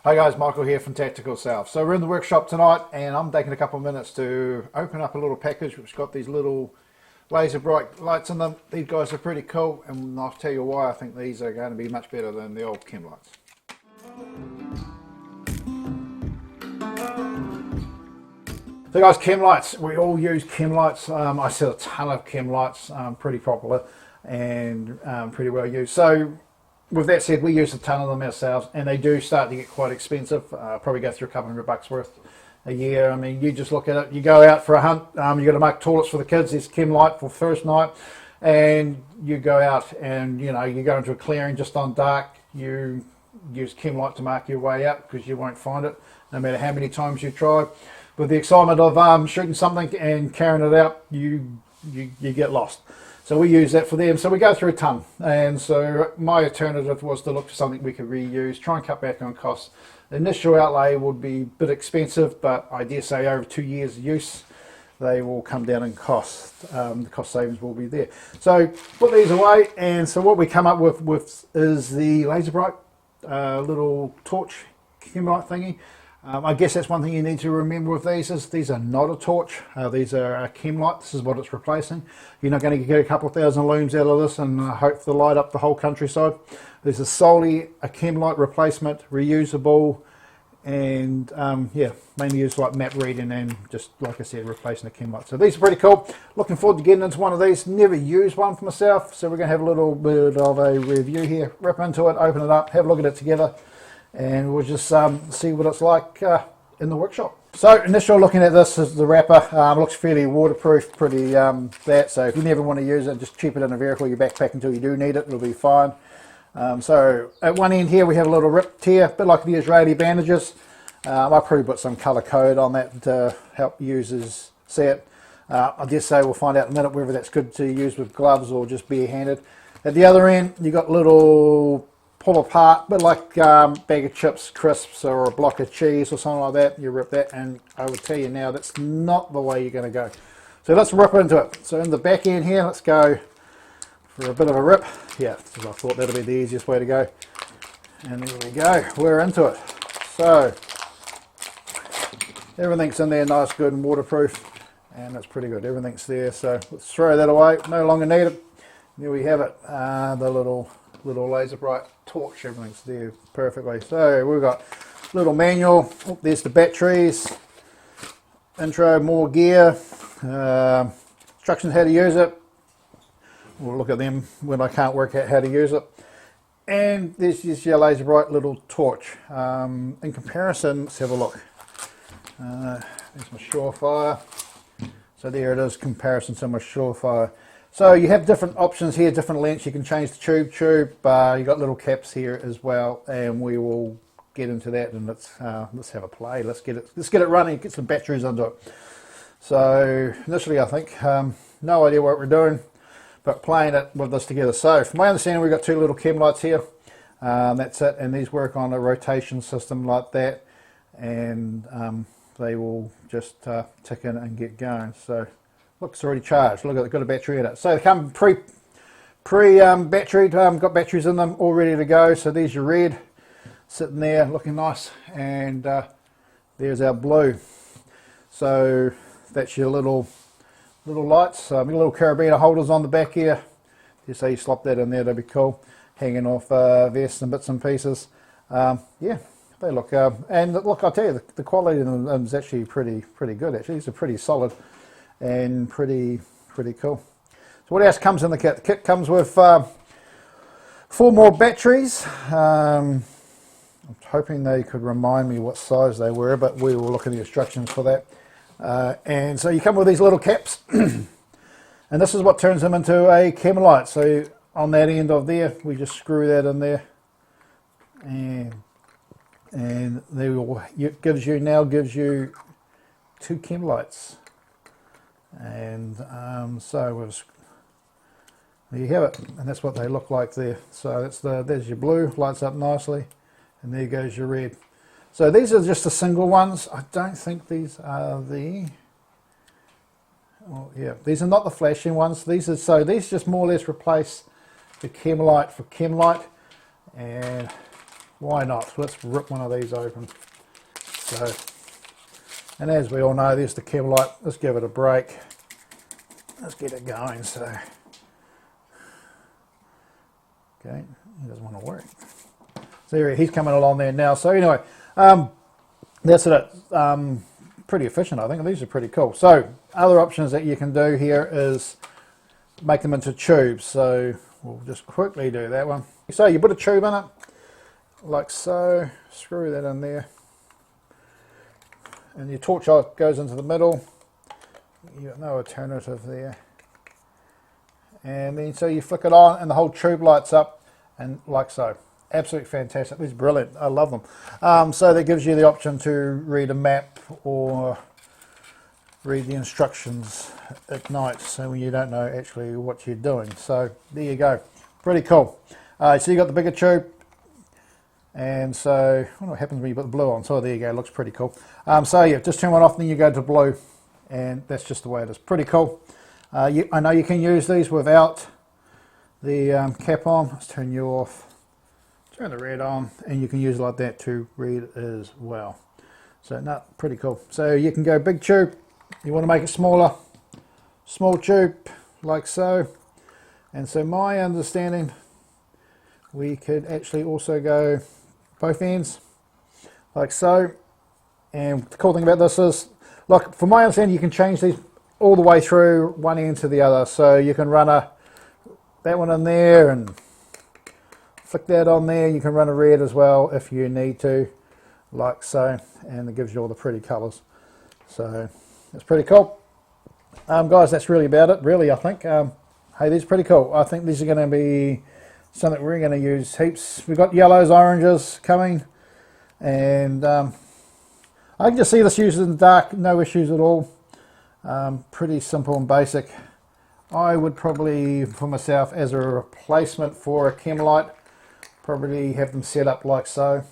Hi guys, Michael here from Tactical South. So we're in the workshop tonight and I'm taking a couple of minutes to open up a little package which got these little LazerBrite lights in them. These guys are pretty cool and I'll tell you why I think these are going to be much better than the old ChemLights. So guys, ChemLights, we all use ChemLights. I sell a ton of ChemLights, pretty popular and pretty well used. So with that said, we use a ton of them ourselves and they do start to get quite expensive. Probably go through a couple $100 worth a year. I mean, you just look at it, you go out for a hunt, you got to make toilets for the kids, there's ChemLight for first night, and you go out and you go into a clearing just on dark, you use ChemLight to mark your way out because you won't find it no matter how many times you try. With the excitement of shooting something and carrying it out, you get lost. So we use that for them. So we go through a ton. And so my alternative was to look for something we could reuse, try and cut back on costs. The initial outlay would be a bit expensive, but I dare say over 2 years use, they will come down in cost. The cost savings will be there. So put these away. And so what we come up with is the LazerBrite little torch ChemLight thingy. I guess that's one thing you need to remember with these is these are not a torch, these are a ChemLight. This is what it's replacing. You're not going to get a couple of thousand looms out of this and hope to light up the whole countryside. This is solely a ChemLight replacement, reusable, and yeah, mainly used like map reading and just like I said, replacing a ChemLight. So these are pretty cool. Looking forward to getting into one of these. Never used one for myself, so we're going to have a little bit of a review here. Rip into it, open it up, have a look at it together. And we'll just see what it's like in the workshop. So initial looking at this is the wrapper. Looks fairly waterproof, pretty that. So if you never want to use it, just keep it in a vehicle, your backpack until you do need it, it'll be fine. So at one end here we have a little rip tear, a bit like the Israeli bandages. I probably put some colour code on that to help users see it. I dare say we'll find out in a minute whether that's good to use with gloves or just bare-handed. At the other end you got little pull apart, but like bag of chips, crisps, or a block of cheese or something like that. You rip that, and I will tell you now that's not the way you're going to go. So let's rip into it. So in the back end here, let's go for a bit of a rip. Yeah, because I thought that'll be the easiest way to go. And there we go, we're into it. So everything's in there nice, good and waterproof, and that's pretty good. Everything's there, so let's throw that away. No longer need it. There we have it, the little LazerBrite torch. Everything's there perfectly. So we've got little manual. Oh, there's the batteries, intro, more gear, instructions how to use it. We'll look at them when I can't work out how to use it. And this is your LazerBrite little torch. In comparison, let's have a look. There's my Surefire. So there it is, comparison to my Surefire. So you have different options here, different lengths. You can change the tube. You got little caps here as well, and we will get into that. And let's have a play. Let's get it running. Get some batteries under it. So initially, I think no idea what we're doing, but playing it with this together. So from my understanding, we've got two little ChemLights here. That's it, and these work on a rotation system like that, and they will just tick in and get going. So. Looks already charged. Look at it, got a battery in it. So they come pre-batteried, got batteries in them all ready to go. So there's your red sitting there looking nice, and there's our blue. So that's your little lights. Little carabiner holders on the back here. Just so you slop that in there, that'd be cool. Hanging off vests and bits and pieces. Yeah, they look, and look, I'll tell you, the quality of them is actually pretty good. Actually, these are pretty solid. And pretty cool. So what else comes in the kit? The kit comes with 4 more batteries. I'm hoping they could remind me what size they were, but we will look at the instructions for that. And so you come with these little caps, and this is what turns them into a ChemLight. So on that end of there, we just screw that in there, and they will, it gives you 2 ChemLights. And so there you have it, and that's what they look like there. So there's your blue, lights up nicely, and there goes your red. So these are just the single ones. I don't think these are the, oh yeah, these are not the flashing ones. These just more or less replace the ChemLight for ChemLight, and why not? Let's rip one of these open. So, and as we all know, there's the ChemLight. Let's give it a break. Let's get it going. So, okay, he doesn't want to work. So he's coming along there now. So anyway, that's it. Pretty efficient, I think. These are pretty cool. So other options that you can do here is make them into tubes. So we'll just quickly do that one. So you put a tube in it, like so. Screw that in there. And your torch goes into the middle. You've got no alternative there. And then so you flick it on and the whole tube lights up, and like so. Absolutely fantastic. These are brilliant. I love them. So that gives you the option to read a map or read the instructions at night, so when you don't know actually what you're doing. So there you go. Pretty cool. So you got the bigger tube. And so, I wonder what happens when you put the blue on. So there you go, looks pretty cool. So yeah, just turn one off, then you go to blue, and that's just the way it is. Pretty cool. I know you can use these without the cap on. Let's turn you off. Turn the red on, and you can use it like that to read as well. So no, pretty cool. So you can go big tube. You want to make it smaller, small tube, like so. And so my understanding, we could actually also go both ends, like so. And the cool thing about this is, like, from my understanding, you can change these all the way through one end to the other. So you can run that one in there and flick that on there. You can run a red as well if you need to, like so. And it gives you all the pretty colours. So it's pretty cool. Guys, that's really about it, really, I think. Hey, these are pretty cool. I think these are going to be something we're going to use heaps. We've got yellows, oranges coming, and I can just see this used in the dark, no issues at all. Pretty simple and basic. I would probably, for myself, as a replacement for a ChemLight, probably have them set up like so,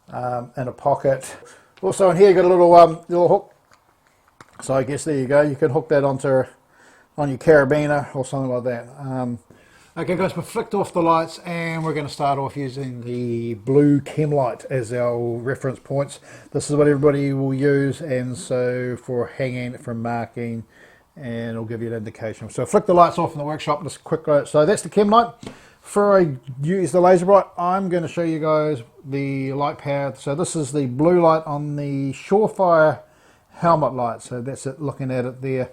in a pocket. Also in here you got a little hook, so I guess there you go, you can hook that on your carabiner or something like that. Okay guys, we've flicked off the lights and we're going to start off using the blue ChemLight as our reference points. This is what everybody will use, and so for hanging, for marking, and it'll give you an indication. So flick the lights off in the workshop, just quick. So that's the ChemLight. Before I use the LazerBrite, I'm going to show you guys the light power. So this is the blue light on the Surefire helmet light. So that's it, looking at it there.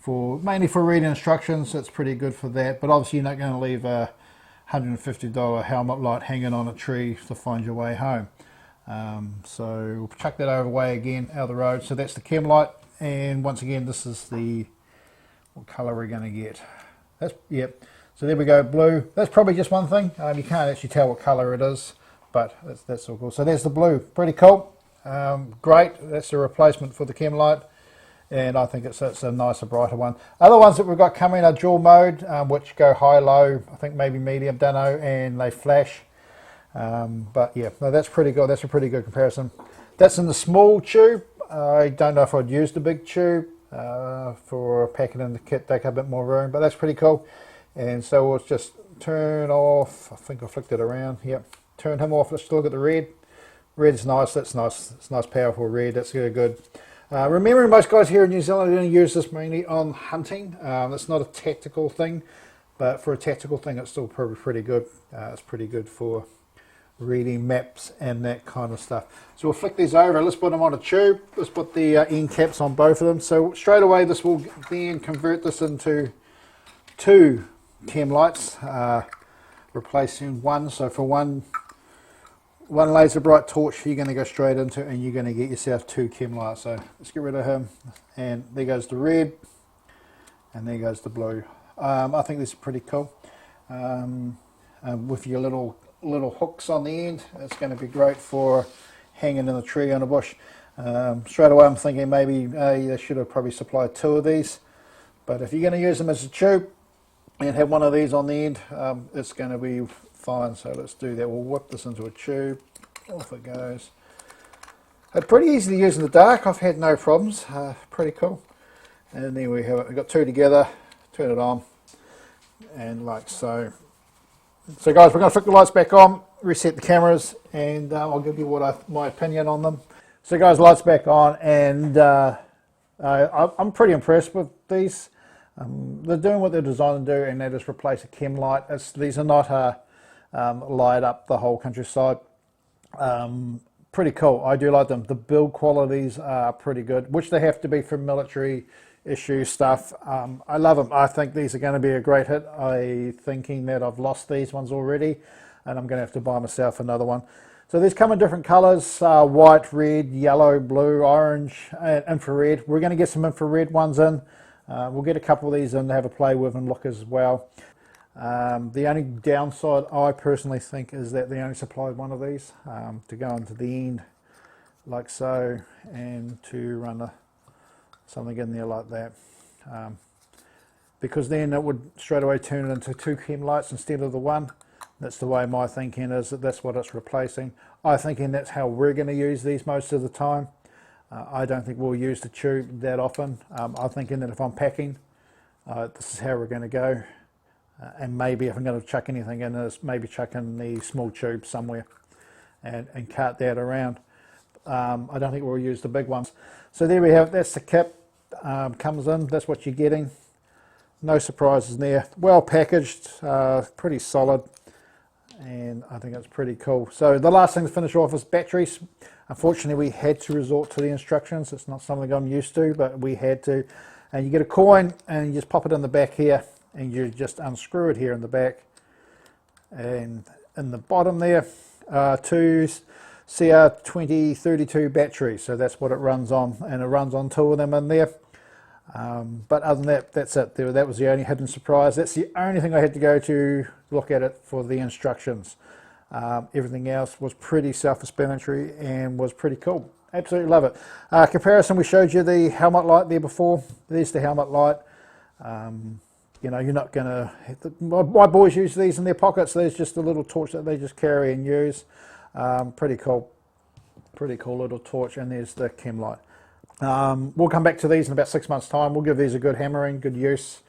Mainly for reading instructions, it's pretty good for that, but obviously you're not going to leave a $150 helmet light hanging on a tree to find your way home. So we'll chuck that away again out of the road. So that's the ChemLight, and once again this is what colour we're going to get. Yep. So there we go, blue. That's probably just one thing. You can't actually tell what colour it is, but that's all cool. So there's the blue, pretty cool. Great, that's a replacement for the ChemLight. And I think it's a nicer, brighter one. Other ones that we've got coming are dual mode, which go high, low, I think maybe medium, don't know, and they flash. But yeah, no, that's pretty good. That's a pretty good comparison. That's in the small tube. I don't know if I'd use the big tube for packing in the kit, take up a bit more room, but that's pretty cool. And so we'll just turn off, I think I flicked it around, yep. Turn him off, let's look at the red. Red's nice, that's nice, it's nice powerful red, that's really good. Remembering most guys here in New Zealand are going to use this mainly on hunting. It's not a tactical thing, but for a tactical thing it's still probably pretty good. It's pretty good for reading maps and that kind of stuff. So we'll flick these over, let's put them on a tube, let's put the end caps on both of them. So straight away this will then convert this into two ChemLights, replacing one. So for one LazerBrite torch you're going to go straight into, and you're going to get yourself two ChemLights. So let's get rid of him, and there goes the red, and there goes the blue. I think this is pretty cool. With your little hooks on the end, it's going to be great for hanging in a tree on a bush. Straight away I'm thinking maybe they should have probably supplied two of these, but if you're going to use them as a tube and have one of these on the end, it's going to be fine. So let's do that. We'll whip this into a tube. Off it goes. It's pretty easy to use in the dark. I've had no problems. Pretty cool. And there we have it. We've got two together. Turn it on, and like so. So guys, we're going to flick the lights back on, reset the cameras, and I'll give you my opinion on them. So guys, lights back on, and I'm pretty impressed with these. They're doing what they're designed to do, and that is replace a ChemLight. These are not light up the whole countryside. Pretty cool. I do like them. The build qualities are pretty good, which they have to be for military issue stuff. I love them. I think these are going to be a great hit. I'm thinking that I've lost these ones already, and I'm going to have to buy myself another one. So these come in different colors, white, red, yellow, blue, orange, and infrared. We're going to get some infrared ones in. We'll get a couple of these in to have a play with and look as well. The only downside I personally think is that they only supplied one of these to go into the end like so, and to run something in there like that, because then it would straight away turn it into two ChemLights instead of the one. That's the way my thinking is, that that's what it's replacing. I'm thinking that's how we're going to use these most of the time. I don't think we'll use the tube that often. I'm thinking that if I'm packing, this is how we're going to go. And maybe if I'm going to chuck anything in, is maybe chuck in the small tube somewhere and cart that around. I don't think we'll use the big ones. So there we have it. That's the kit. Comes in. That's what you're getting. No surprises there. Well packaged. Pretty solid. And I think it's pretty cool. So the last thing to finish off is batteries. Unfortunately, we had to resort to the instructions. It's not something I'm used to, but we had to. And you get a coin and you just pop it in the back here, and you just unscrew it here in the back. And in the bottom there, two CR2032 batteries. So that's what it runs on, and it runs on two of them in there. But other than that, that's it. That was the only hidden surprise. That's the only thing I had to go to look at it for the instructions. Everything else was pretty self-explanatory and was pretty cool. Absolutely love it. Comparison, we showed you the helmet light there before. There's the helmet light. You know, you're not going to... My boys use these in their pockets. There's just a little torch that they just carry and use. Pretty cool. Pretty cool little torch. And there's the ChemLight. We'll come back to these in about 6 months' time. We'll give these a good hammering, good use.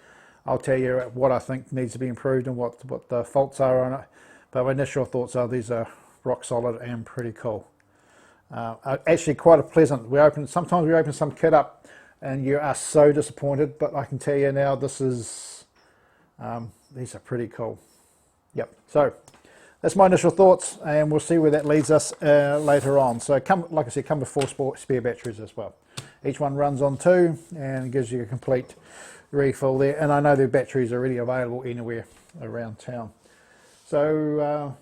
I'll tell you what I think needs to be improved and what the faults are on it. But my initial thoughts are these are rock solid and pretty cool. Actually quite a pleasant. Sometimes we open some kit up and you are so disappointed, but I can tell you now these are pretty cool. Yep. So that's my initial thoughts, and we'll see where that leads us later on. So like I said, come with 4 spare batteries as well. Each one runs on 2 and gives you a complete refill there. And I know the batteries are already available anywhere around town. So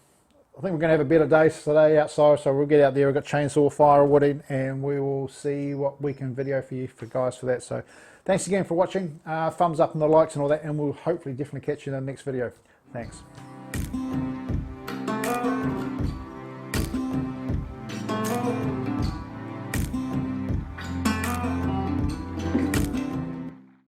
I think we're going to have a better day today outside. So we'll get out there. We've got chainsaw, firewood, and we will see what we can video for you guys for that. So thanks again for watching. Thumbs up and the likes and all that, and we'll hopefully definitely catch you in the next video. Thanks.